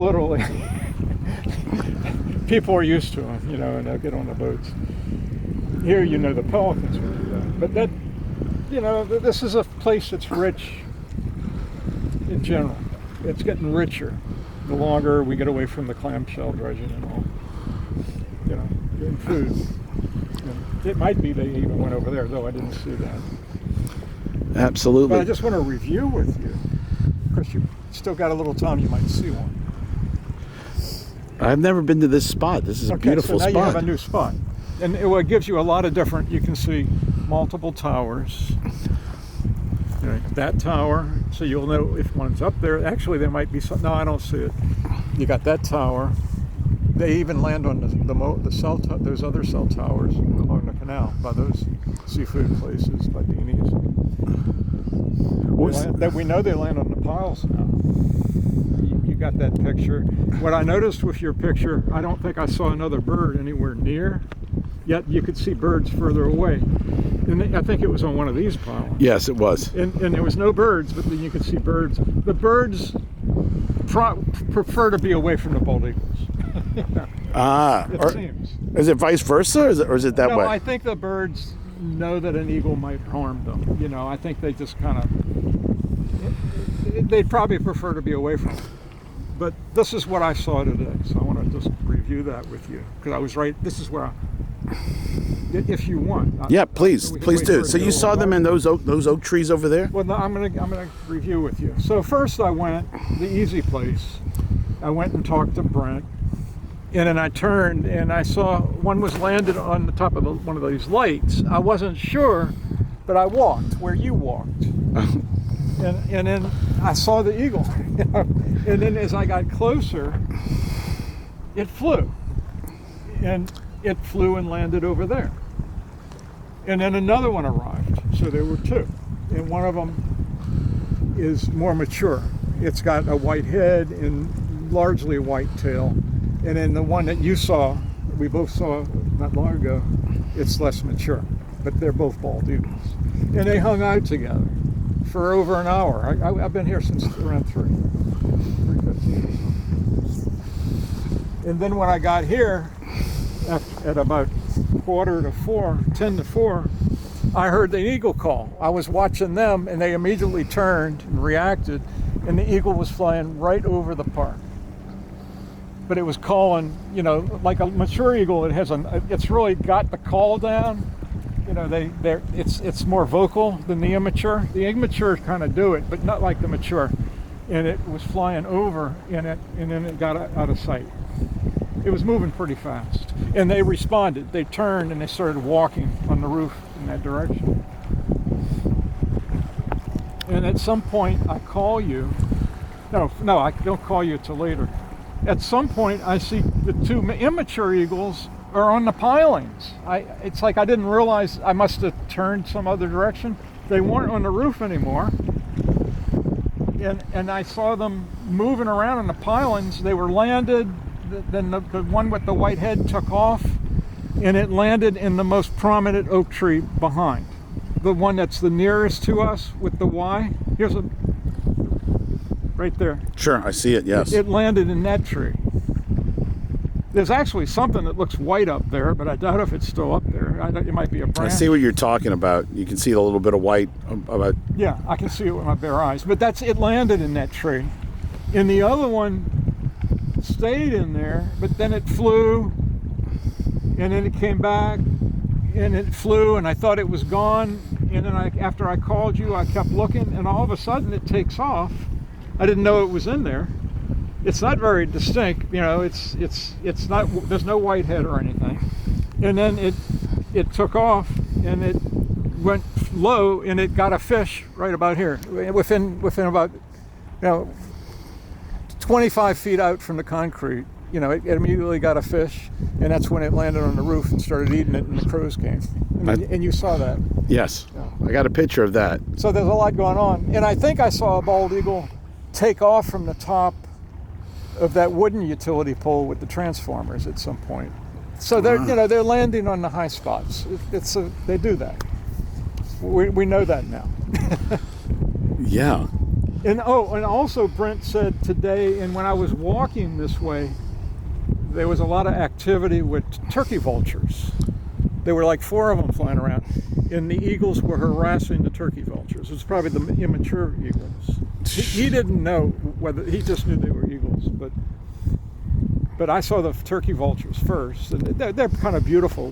literally. People are used to them, and they'll get on the boats. Here, the pelicans will do that. But this is a place that's rich in general. It's getting richer the longer we get away from the clamshell dredging and all. In food. And it might be they even went over there, though I didn't see that. Absolutely. But I just want to review with you, because you still got a little time, you might see one. I've never been to this spot. This is a beautiful so now spot. You have a new spot. And it gives you a lot of different, you can see multiple towers. That tower, so you'll know if one's up there. Actually, there might be some, no, I don't see it. You got that tower. They even land on the cell those other cell towers along the canal by those seafood places, by Dini's. That we know they land on the piles now. You got that picture. What I noticed with your picture, I don't think I saw another bird anywhere near, yet you could see birds further away. And I think it was on one of these piles. Yes, it was. And there was no birds, but then you could see birds. The birds prefer to be away from the bald eagles. It seems. Is it vice versa, or is it that way? No, I think the birds know that an eagle might harm them. I think they just kind of, they'd probably prefer to be away from it. But this is what I saw today, so I want to just review that with you, because I was right. This is where if you want. Yeah, please do. So you saw them in those oak trees over there? Well, no, I'm gonna review with you. So first I went the easy place. I went and talked to Brent, and then I turned and I saw one was landed on the top of one of these lights. I wasn't sure, but I walked where you walked, and then I saw the eagle, and then as I got closer, it flew, and landed over there. And then another one arrived, so there were two, and one of them is more mature. It's got a white head and largely a white tail, and then the one that you saw, we both saw not long ago, it's less mature, but they're both bald eagles. And they hung out together for over an hour. I've been here since around 3:15. And then when I got here, at about 10 to 4, I heard the eagle call. I was watching them, and they immediately turned and reacted, and the eagle was flying right over the park. But it was calling, like a mature eagle. It's really got the call down. It's more vocal than the immature. The immature kind of do it, but not like the mature. And it was flying over, and then it got out of sight. It was moving pretty fast, and they responded. They turned and they started walking on the roof in that direction. And at some point, I call you. No, I don't call you till later. At some point, I see the two immature eagles are on the pilings. It's like I didn't realize I must have turned some other direction. They weren't on the roof anymore. And I saw them moving around on the pilings. They were landed. Then the one with the white head took off, and it landed in the most prominent oak tree behind. The one that's the nearest to us with the Y. Here's right there. Sure, I see it, yes. It landed in that tree. There's actually something that looks white up there, but I doubt if it's still up there. It might be a branch. I see what you're talking about. You can see a little bit of white about. Yeah, I can see it with my bare eyes. But it landed in that tree. And the other one stayed in there, but then it flew, and then it came back, and it flew, and I thought it was gone. And then after I called you, I kept looking, and all of a sudden it takes off. I didn't know it was in there. It's not very distinct, it's not, there's no white head or anything. And then it took off, and it went low, and it got a fish right about here, within about 25 feet out from the concrete. It immediately got a fish, and that's when it landed on the roof and started eating it, and the crows came. And you saw that. Yes, I got a picture of that. So there's a lot going on. And I think I saw a bald eagle take off from the top of that wooden utility pole with the transformers at some point. So they're they're landing on the high spots. They do that. We know that now. Yeah. And also Brent said today, and when I was walking this way, there was a lot of activity with turkey vultures. There were like 4 of them flying around, and the eagles were harassing the turkey vultures. It was probably the immature eagles. He didn't know whether, he just knew they were eagles, but I saw the turkey vultures first, and they're kind of beautiful.